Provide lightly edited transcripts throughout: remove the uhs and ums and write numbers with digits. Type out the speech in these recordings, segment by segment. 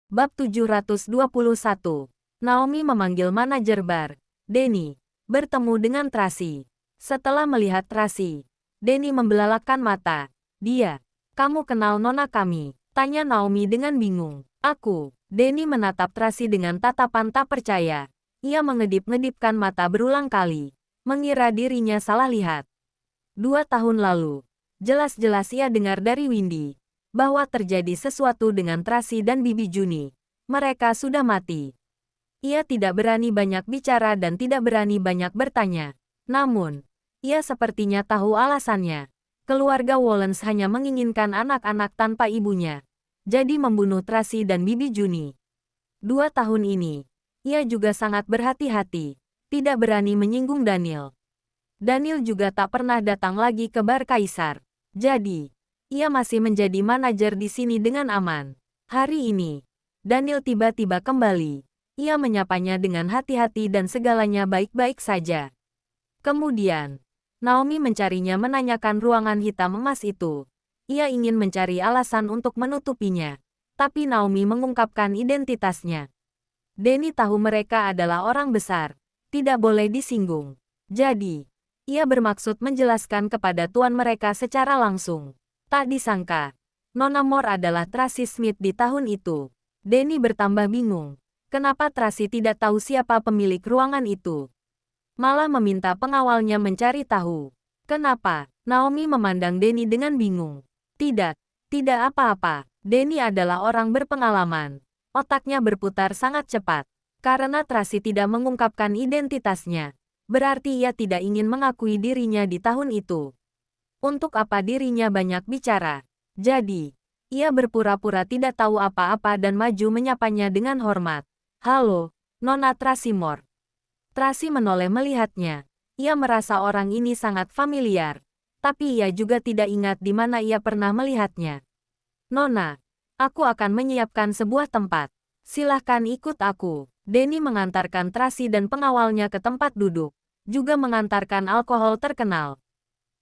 Bab 721. Naomi memanggil manajer bar, Denny, bertemu dengan Tracy. Setelah melihat Tracy, Denny membelalakkan mata. Dia, kamu kenal nona kami? Tanya Naomi dengan bingung. Aku. Denny menatap Tracy dengan tatapan tak percaya. Ia mengedip-ngedipkan mata berulang kali, mengira dirinya salah lihat. 2 tahun lalu, jelas-jelas ia dengar dari Windy bahwa terjadi sesuatu dengan Tracy dan Bibi Juni. Mereka sudah mati. Ia tidak berani banyak bicara dan tidak berani banyak bertanya. Namun, ia sepertinya tahu alasannya. Keluarga Wallens hanya menginginkan anak-anak tanpa ibunya. Jadi membunuh Tracy dan Bibi Juni. 2 tahun ini, ia juga sangat berhati-hati. Tidak berani menyinggung Daniel. Daniel juga tak pernah datang lagi ke bar Kaisar. Jadi, ia masih menjadi manajer di sini dengan aman. Hari ini, Daniel tiba-tiba kembali. Ia menyapanya dengan hati-hati dan segalanya baik-baik saja. Kemudian, Naomi mencarinya menanyakan ruangan hitam emas itu. Ia ingin mencari alasan untuk menutupinya. Tapi Naomi mengungkapkan identitasnya. Denny tahu mereka adalah orang besar. Tidak boleh disinggung. Jadi, ia bermaksud menjelaskan kepada tuan mereka secara langsung. Tak disangka, Nona Moore adalah Tracy Smith di tahun itu. Denny bertambah bingung. Kenapa Tracy tidak tahu siapa pemilik ruangan itu? Malah meminta pengawalnya mencari tahu. Kenapa? Naomi memandang Denny dengan bingung. Tidak apa-apa. Denny adalah orang berpengalaman. Otaknya berputar sangat cepat. Karena Tracy tidak mengungkapkan identitasnya, berarti ia tidak ingin mengakui dirinya di tahun itu. Untuk apa dirinya banyak bicara? Jadi, ia berpura-pura tidak tahu apa-apa dan maju menyapanya dengan hormat. Halo, Nona Tracy Moore. Tracy menoleh melihatnya. Ia merasa orang ini sangat familiar. Tapi ia juga tidak ingat di mana ia pernah melihatnya. Nona, aku akan menyiapkan sebuah tempat. Silahkan ikut aku. Denny mengantarkan Tracy dan pengawalnya ke tempat duduk. Juga mengantarkan alkohol terkenal.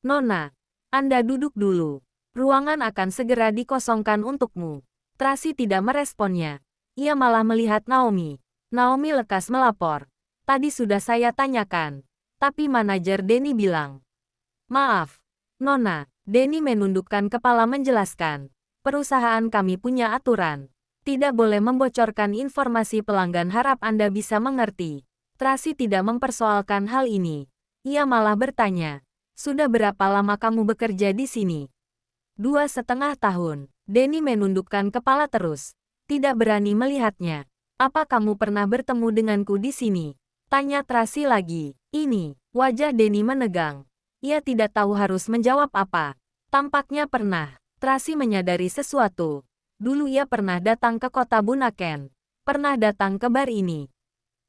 Nona, Anda duduk dulu. Ruangan akan segera dikosongkan untukmu. Tracy tidak meresponnya. Ia malah melihat Naomi. Naomi lekas melapor. Tadi sudah saya tanyakan. Tapi manajer Denny bilang. Maaf, Nona. Denny menundukkan kepala menjelaskan. Perusahaan kami punya aturan. Tidak boleh membocorkan informasi pelanggan, harap Anda bisa mengerti. Tracy tidak mempersoalkan hal ini. Ia malah bertanya. Sudah berapa lama kamu bekerja di sini? 2,5 tahun. Denny menundukkan kepala terus. Tidak berani melihatnya. Apa kamu pernah bertemu denganku di sini? Tanya Tracy lagi. Ini, wajah Denny menegang. Ia tidak tahu harus menjawab apa. Tampaknya pernah. Tracy menyadari sesuatu. Dulu ia pernah datang ke kota Bunaken. Pernah datang ke bar ini.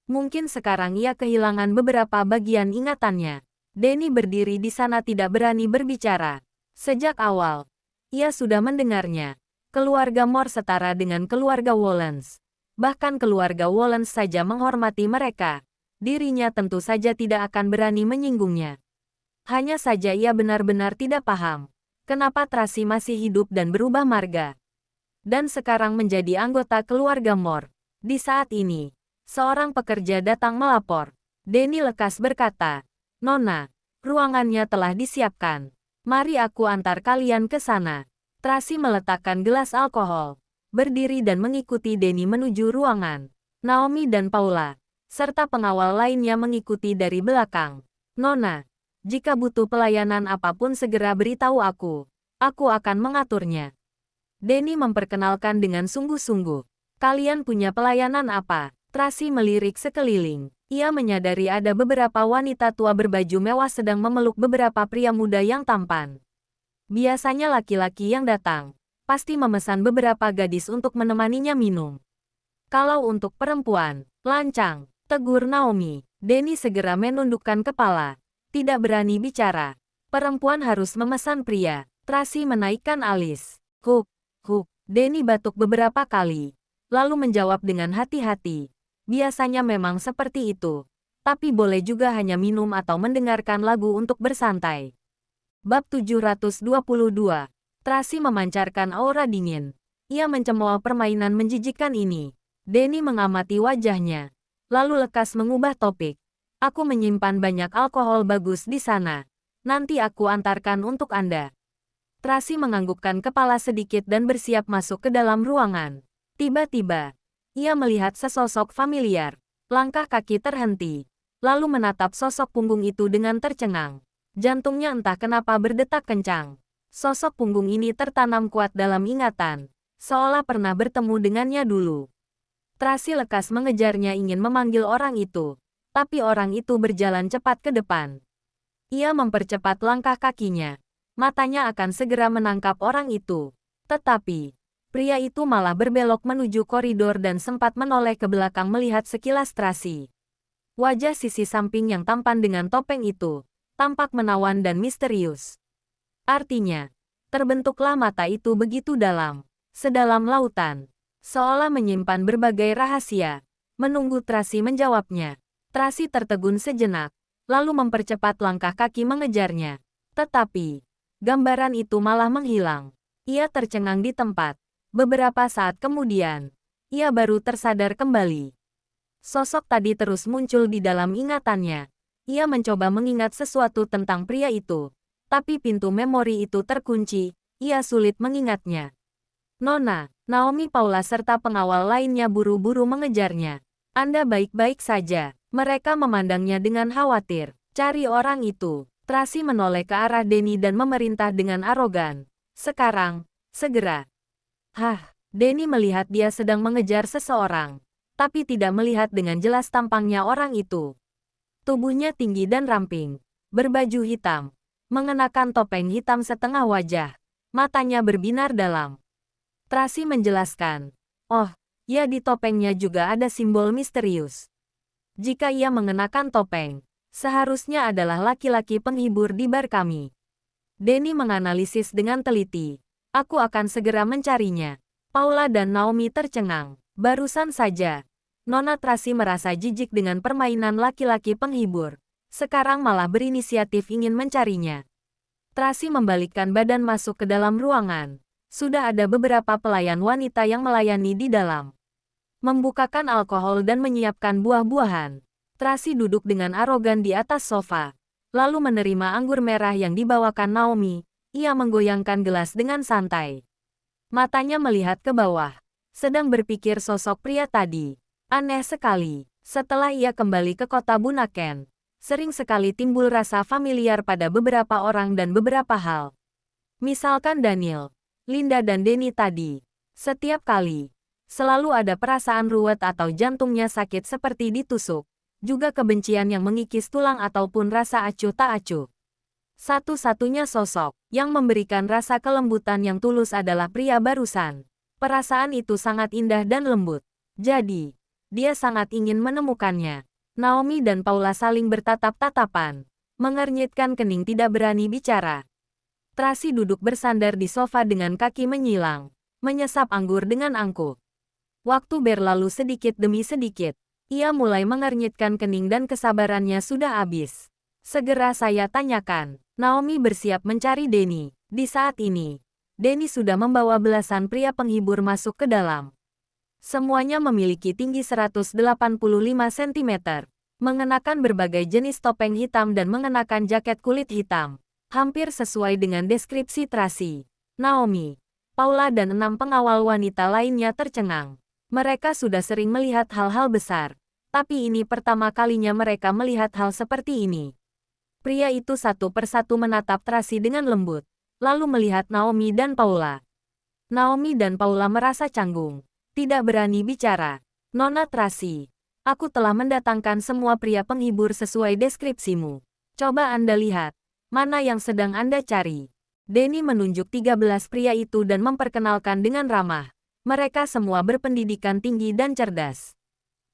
Mungkin sekarang ia kehilangan beberapa bagian ingatannya. Denny berdiri di sana tidak berani berbicara. Sejak awal, ia sudah mendengarnya. Keluarga Moore setara dengan keluarga Wallens. Bahkan keluarga Wallens saja menghormati mereka. Dirinya tentu saja tidak akan berani menyinggungnya. Hanya saja ia benar-benar tidak paham. Kenapa Tracy masih hidup dan berubah marga. Dan sekarang menjadi anggota keluarga Moore. Di saat ini, seorang pekerja datang melapor. Denny lekas berkata, Nona, ruangannya telah disiapkan. Mari aku antar kalian ke sana. Tracy meletakkan gelas alkohol, berdiri dan mengikuti Denny menuju ruangan. Naomi dan Paula, serta pengawal lainnya mengikuti dari belakang. Nona, jika butuh pelayanan apapun segera beritahu aku. Aku akan mengaturnya. Denny memperkenalkan dengan sungguh-sungguh. Kalian punya pelayanan apa? Tracy melirik sekeliling. Ia menyadari ada beberapa wanita tua berbaju mewah sedang memeluk beberapa pria muda yang tampan. Biasanya laki-laki yang datang pasti memesan beberapa gadis untuk menemaninya minum. Kalau untuk perempuan, lancang, tegur Naomi. Denny segera menundukkan kepala. Tidak berani bicara. Perempuan harus memesan pria. Tracy menaikkan alis. Huk. Denny batuk beberapa kali. Lalu menjawab dengan hati-hati. Biasanya memang seperti itu. Tapi boleh juga hanya minum atau mendengarkan lagu untuk bersantai. Bab 722. Tracy memancarkan aura dingin. Ia mencemooh permainan menjijikkan ini. Denny mengamati wajahnya. Lalu lekas mengubah topik. Aku menyimpan banyak alkohol bagus di sana. Nanti aku antarkan untuk Anda. Tracy menganggukkan kepala sedikit dan bersiap masuk ke dalam ruangan. Tiba-tiba, ia melihat sesosok familiar. Langkah kaki terhenti. Lalu menatap sosok punggung itu dengan tercengang. Jantungnya entah kenapa berdetak kencang. Sosok punggung ini tertanam kuat dalam ingatan. Seolah pernah bertemu dengannya dulu. Tracy lekas mengejarnya ingin memanggil orang itu. Tapi orang itu berjalan cepat ke depan. Ia mempercepat langkah kakinya. Matanya akan segera menangkap orang itu. Tetapi, pria itu malah berbelok menuju koridor dan sempat menoleh ke belakang melihat sekilas Tracy. Wajah sisi samping yang tampan dengan topeng itu tampak menawan dan misterius. Artinya, terbentuklah mata itu begitu dalam. Sedalam lautan, seolah menyimpan berbagai rahasia, menunggu Tracy menjawabnya. Tracy tertegun sejenak, lalu mempercepat langkah kaki mengejarnya. Tetapi, gambaran itu malah menghilang. Ia tercengang di tempat. Beberapa saat kemudian, ia baru tersadar kembali. Sosok tadi terus muncul di dalam ingatannya. Ia mencoba mengingat sesuatu tentang pria itu, tapi pintu memori itu terkunci. Ia sulit mengingatnya. Nona, Naomi, Paula serta pengawal lainnya buru-buru mengejarnya. Anda baik-baik saja. Mereka memandangnya dengan khawatir. Cari orang itu. Tracy menoleh ke arah Denny dan memerintah dengan arogan. Sekarang, segera. Denny melihat dia sedang mengejar seseorang, tapi tidak melihat dengan jelas tampangnya orang itu. Tubuhnya tinggi dan ramping, berbaju hitam, mengenakan topeng hitam setengah wajah. Matanya berbinar dalam. Tracy menjelaskan, "Oh, ya, di topengnya juga ada simbol misterius. Jika ia mengenakan topeng, seharusnya adalah laki-laki penghibur di bar kami." Denny menganalisis dengan teliti. "Aku akan segera mencarinya." Paula dan Naomi tercengang. Barusan saja, Nona Tracy merasa jijik dengan permainan laki-laki penghibur. Sekarang malah berinisiatif ingin mencarinya. Tracy membalikkan badan masuk ke dalam ruangan. Sudah ada beberapa pelayan wanita yang melayani di dalam. Membukakan alkohol dan menyiapkan buah-buahan. Tracy duduk dengan arogan di atas sofa, lalu menerima anggur merah yang dibawakan Naomi. Ia menggoyangkan gelas dengan santai. Matanya melihat ke bawah, sedang berpikir sosok pria tadi. Aneh sekali, setelah ia kembali ke kota Bunaken, sering sekali timbul rasa familiar pada beberapa orang dan beberapa hal. Misalkan Daniel, Linda dan Denny tadi. Setiap kali, selalu ada perasaan ruwet atau jantungnya sakit seperti ditusuk. Juga kebencian yang mengikis tulang ataupun rasa acuh tak acuh. Satu-satunya sosok yang memberikan rasa kelembutan yang tulus adalah pria barusan. Perasaan itu sangat indah dan lembut. Jadi, dia sangat ingin menemukannya. Naomi dan Paula saling bertatap-tatapan. Mengernyitkan kening tidak berani bicara. Tracy duduk bersandar di sofa dengan kaki menyilang, menyesap anggur dengan angkuh. Waktu berlalu sedikit demi sedikit. Ia mulai mengernyitkan kening dan kesabarannya sudah habis. Segera saya tanyakan. Naomi bersiap mencari Denny. Di saat ini, Denny sudah membawa belasan pria penghibur masuk ke dalam. Semuanya memiliki tinggi 185 cm. Mengenakan berbagai jenis topeng hitam dan mengenakan jaket kulit hitam. Hampir sesuai dengan deskripsi Tracy. Naomi, Paula dan 6 pengawal wanita lainnya tercengang. Mereka sudah sering melihat hal-hal besar. Tapi ini pertama kalinya mereka melihat hal seperti ini. Pria itu satu persatu menatap Tracy dengan lembut. Lalu melihat Naomi dan Paula. Naomi dan Paula merasa canggung. Tidak berani bicara. Nona Tracy, aku telah mendatangkan semua pria penghibur sesuai deskripsimu. Coba Anda lihat. Mana yang sedang Anda cari? Denny menunjuk 13 pria itu dan memperkenalkan dengan ramah. Mereka semua berpendidikan tinggi dan cerdas.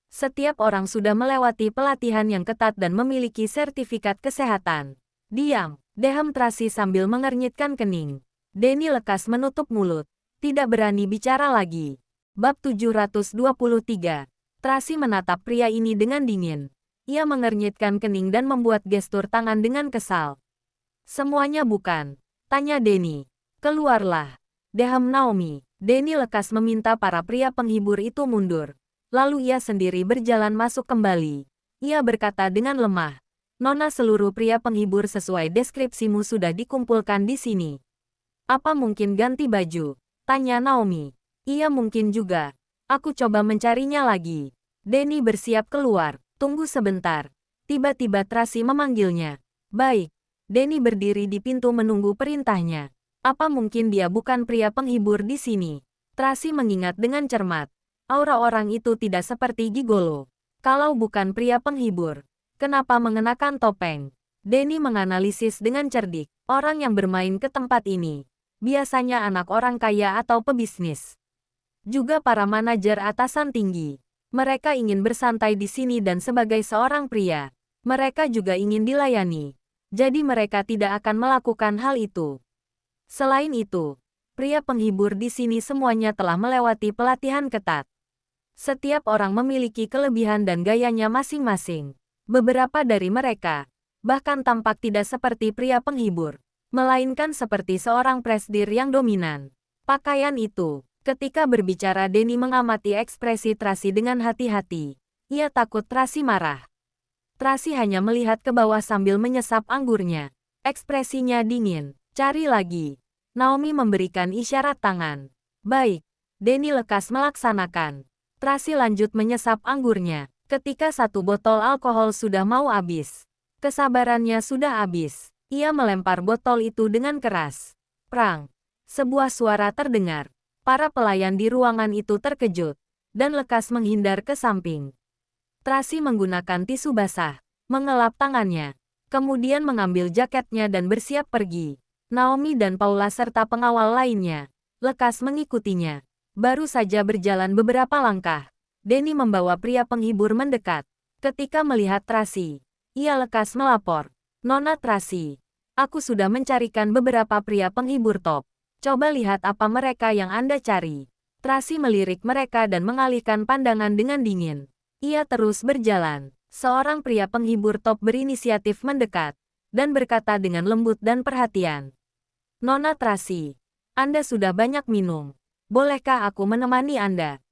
Setiap orang sudah melewati pelatihan yang ketat dan memiliki sertifikat kesehatan. Diam, dehem Tracy sambil mengernyitkan kening. Denny lekas menutup mulut. Tidak berani bicara lagi. Bab 723. Tracy menatap pria ini dengan dingin. Ia mengernyitkan kening dan membuat gestur tangan dengan kesal. Semuanya bukan. Tanya Denny. Keluarlah. Dehem Naomi. Denny lekas meminta para pria penghibur itu mundur. Lalu ia sendiri berjalan masuk kembali. Ia berkata dengan lemah, "Nona, seluruh pria penghibur sesuai deskripsimu sudah dikumpulkan di sini. Apa mungkin ganti baju?" tanya Naomi. "Iya mungkin juga. Aku coba mencarinya lagi." Denny bersiap keluar. "Tunggu sebentar." Tiba-tiba Tracy memanggilnya. "Baik." Denny berdiri di pintu menunggu perintahnya. Apa mungkin dia bukan pria penghibur di sini? Tracy mengingat dengan cermat. Aura orang itu tidak seperti gigolo. Kalau bukan pria penghibur, kenapa mengenakan topeng? Denny menganalisis dengan cerdik. Orang yang bermain ke tempat ini biasanya anak orang kaya atau pebisnis. Juga para manajer atasan tinggi. Mereka ingin bersantai di sini dan sebagai seorang pria, mereka juga ingin dilayani. Jadi mereka tidak akan melakukan hal itu. Selain itu, pria penghibur di sini semuanya telah melewati pelatihan ketat. Setiap orang memiliki kelebihan dan gayanya masing-masing. Beberapa dari mereka bahkan tampak tidak seperti pria penghibur, melainkan seperti seorang presidir yang dominan. Pakaian itu, ketika berbicara Denny mengamati ekspresi Tracy dengan hati-hati. Ia takut Tracy marah. Tracy hanya melihat ke bawah sambil menyesap anggurnya. Ekspresinya dingin. "Cari lagi." Naomi memberikan isyarat tangan. "Baik." Denny lekas melaksanakan. Tracy lanjut menyesap anggurnya. Ketika satu botol alkohol sudah mau habis, kesabarannya sudah habis. Ia melempar botol itu dengan keras. Prang. Sebuah suara terdengar. Para pelayan di ruangan itu terkejut dan lekas menghindar ke samping. Tracy menggunakan tisu basah, mengelap tangannya, kemudian mengambil jaketnya dan bersiap pergi. Naomi dan Paula serta pengawal lainnya lekas mengikutinya. Baru saja berjalan beberapa langkah, Denny membawa pria penghibur mendekat. Ketika melihat Tracy, ia lekas melapor, "Nona Tracy, aku sudah mencarikan beberapa pria penghibur top. Coba lihat apa mereka yang Anda cari." Tracy melirik mereka dan mengalihkan pandangan dengan dingin. Ia terus berjalan. Seorang pria penghibur top berinisiatif mendekat dan berkata dengan lembut dan perhatian, "Nona Tracy, Anda sudah banyak minum. Bolehkah aku menemani Anda?"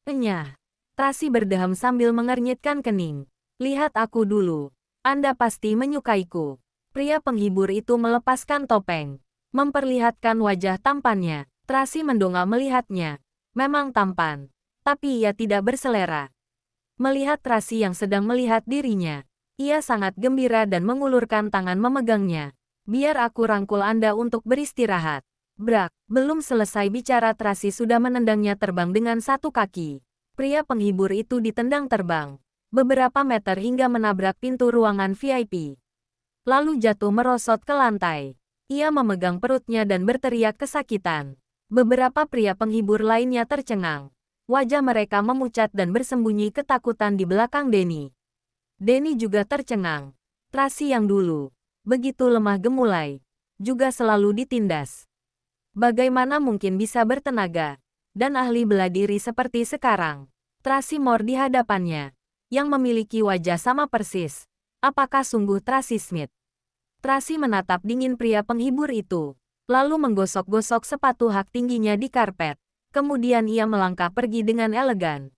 "Enyah." Tracy berdeham sambil mengernyitkan kening. "Lihat aku dulu. Anda pasti menyukaiku." Pria penghibur itu melepaskan topeng, memperlihatkan wajah tampannya. Tracy mendongak melihatnya. Memang tampan, tapi ia tidak berselera. Melihat Tracy yang sedang melihat dirinya, ia sangat gembira dan mengulurkan tangan memegangnya. "Biar aku rangkul Anda untuk beristirahat." Brak, belum selesai bicara Tracy sudah menendangnya terbang dengan satu kaki. Pria penghibur itu ditendang terbang beberapa meter hingga menabrak pintu ruangan VIP. Lalu jatuh merosot ke lantai. Ia memegang perutnya dan berteriak kesakitan. Beberapa pria penghibur lainnya tercengang. Wajah mereka memucat dan bersembunyi ketakutan di belakang Denny. Denny juga tercengang. Tracy yang dulu begitu lemah gemulai, juga selalu ditindas. Bagaimana mungkin bisa bertenaga dan ahli bela diri seperti sekarang? Tracy Moore di hadapannya, yang memiliki wajah sama persis. Apakah sungguh Tracy Smith? Tracy menatap dingin pria penghibur itu, lalu menggosok-gosok sepatu hak tingginya di karpet. Kemudian ia melangkah pergi dengan elegan.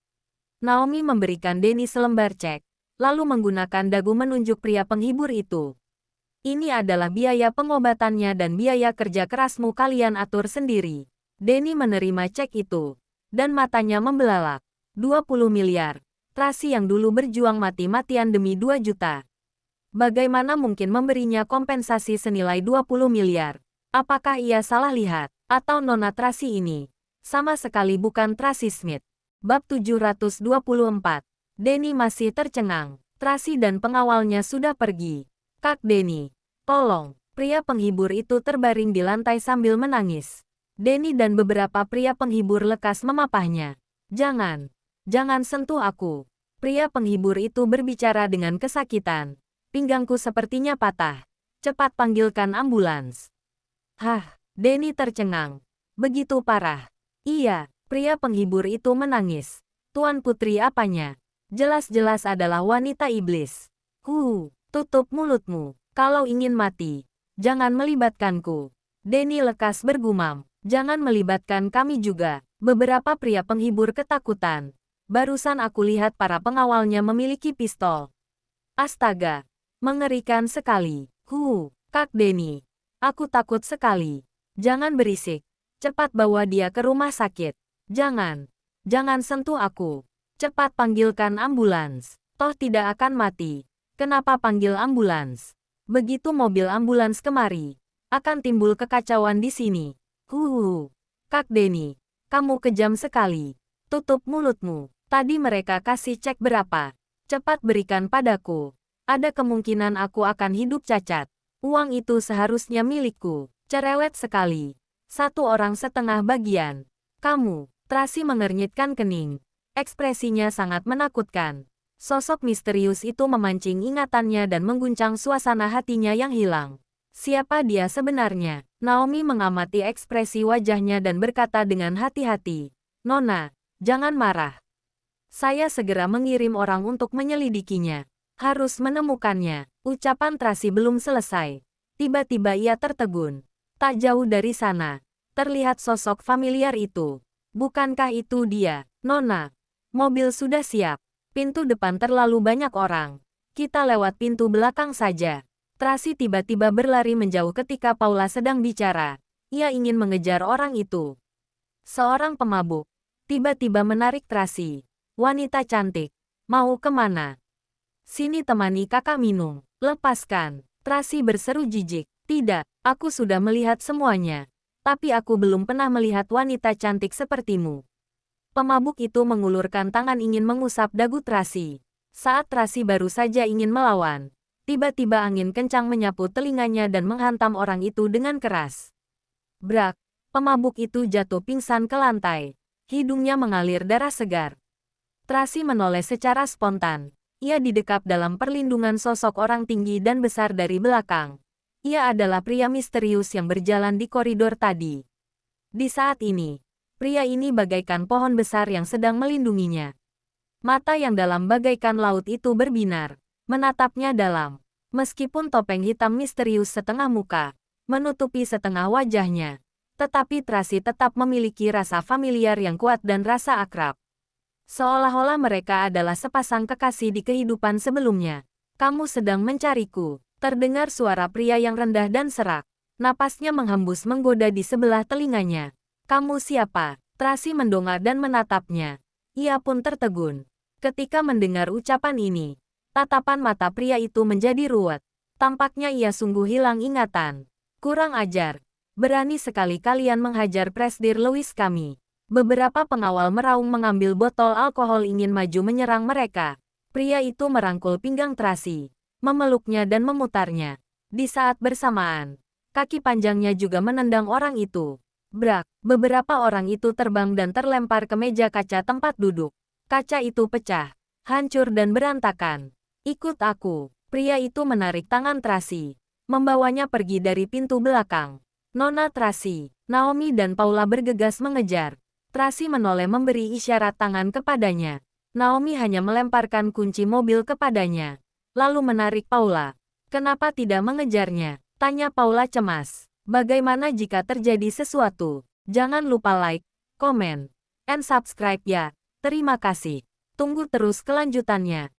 Naomi memberikan Denny selembar cek, lalu menggunakan dagu menunjuk pria penghibur itu. "Ini adalah biaya pengobatannya dan biaya kerja kerasmu, kalian atur sendiri." Denny menerima cek itu, dan matanya membelalak. 20 miliar. Tracy yang dulu berjuang mati-matian demi 2 juta. Bagaimana mungkin memberinya kompensasi senilai 20 miliar? Apakah ia salah lihat? Atau Nona Tracy ini sama sekali bukan Tracy Smith? Bab 724. Denny masih tercengang. Tracy dan pengawalnya sudah pergi. "Kak Denny, tolong." Pria penghibur itu terbaring di lantai sambil menangis. Denny dan beberapa pria penghibur lekas memapahnya. Jangan sentuh aku." Pria penghibur itu berbicara dengan kesakitan. "Pinggangku sepertinya patah. Cepat panggilkan ambulans." "Hah?" Denny tercengang. "Begitu parah?" "Iya." Pria penghibur itu menangis. "Tuan Putri apanya? Jelas-jelas adalah wanita iblis." Tutup mulutmu. Kalau ingin mati, jangan melibatkanku." Denny lekas bergumam. Jangan melibatkan kami juga. Beberapa pria penghibur ketakutan. Barusan aku lihat para pengawalnya memiliki pistol. Astaga, mengerikan sekali. Kak Denny. Aku takut sekali. Jangan berisik. Cepat bawa dia ke rumah sakit. Jangan sentuh aku. Cepat panggilkan ambulans. Toh tidak akan mati. Kenapa panggil ambulans? Begitu mobil ambulans kemari, akan timbul kekacauan di sini. Kak Denny, kamu kejam sekali. Tutup mulutmu. Tadi mereka kasih cek berapa? Cepat berikan padaku. Ada kemungkinan aku akan hidup cacat. Uang itu seharusnya milikku. Cerewet sekali. 1,5 bagian. Kamu, Tracy mengernyitkan kening. Ekspresinya sangat menakutkan. Sosok misterius itu memancing ingatannya dan mengguncang suasana hatinya yang hilang. Siapa dia sebenarnya? Naomi mengamati ekspresi wajahnya dan berkata dengan hati-hati, "Nona, jangan marah. Saya segera mengirim orang untuk menyelidikinya. Harus menemukannya." Ucapan Tracy belum selesai. Tiba-tiba ia tertegun. Tak jauh dari sana, terlihat sosok familiar itu. Bukankah itu dia, Nona? Mobil sudah siap. Pintu depan terlalu banyak orang. Kita lewat pintu belakang saja. Tracy tiba-tiba berlari menjauh ketika Paula sedang bicara. Ia ingin mengejar orang itu. Seorang pemabuk tiba-tiba menarik Tracy. "Wanita cantik, mau kemana? Sini temani kakak minum." "Lepaskan!" Tracy berseru jijik. "Tidak, aku sudah melihat semuanya. Tapi aku belum pernah melihat wanita cantik sepertimu." Pemabuk itu mengulurkan tangan ingin mengusap dagu Tracy. Saat Tracy baru saja ingin melawan, tiba-tiba angin kencang menyapu telinganya dan menghantam orang itu dengan keras. Brak! Pemabuk itu jatuh pingsan ke lantai. Hidungnya mengalir darah segar. Tracy menoleh secara spontan. Ia didekap dalam perlindungan sosok orang tinggi dan besar dari belakang. Ia adalah pria misterius yang berjalan di koridor tadi. Di saat ini, pria ini bagaikan pohon besar yang sedang melindunginya. Mata yang dalam bagaikan laut itu berbinar, menatapnya dalam. Meskipun topeng hitam misterius setengah muka menutupi setengah wajahnya, tetapi Tracy tetap memiliki rasa familiar yang kuat dan rasa akrab. Seolah-olah mereka adalah sepasang kekasih di kehidupan sebelumnya. "Kamu sedang mencariku." Terdengar suara pria yang rendah dan serak. Napasnya menghembus menggoda di sebelah telinganya. "Kamu siapa?" Tracy mendongak dan menatapnya. Ia pun tertegun. Ketika mendengar ucapan ini, tatapan mata pria itu menjadi ruwet. Tampaknya ia sungguh hilang ingatan. "Kurang ajar. Berani sekali kalian menghajar Presdir Lewis kami." Beberapa pengawal meraung mengambil botol alkohol ingin maju menyerang mereka. Pria itu merangkul pinggang Tracy, memeluknya dan memutarnya. Di saat bersamaan, kaki panjangnya juga menendang orang itu. Brak! Beberapa orang itu terbang dan terlempar ke meja kaca tempat duduk. Kaca itu pecah, hancur dan berantakan. "Ikut aku." Pria itu menarik tangan Tracy, membawanya pergi dari pintu belakang. "Nona Tracy." Naomi dan Paula bergegas mengejar. Tracy menoleh memberi isyarat tangan kepadanya. Naomi hanya melemparkan kunci mobil kepadanya, lalu menarik Paula. "Kenapa tidak mengejarnya?" tanya Paula cemas. "Bagaimana jika terjadi sesuatu? Jangan lupa like, komen, and subscribe ya. Terima kasih. Tunggu terus kelanjutannya."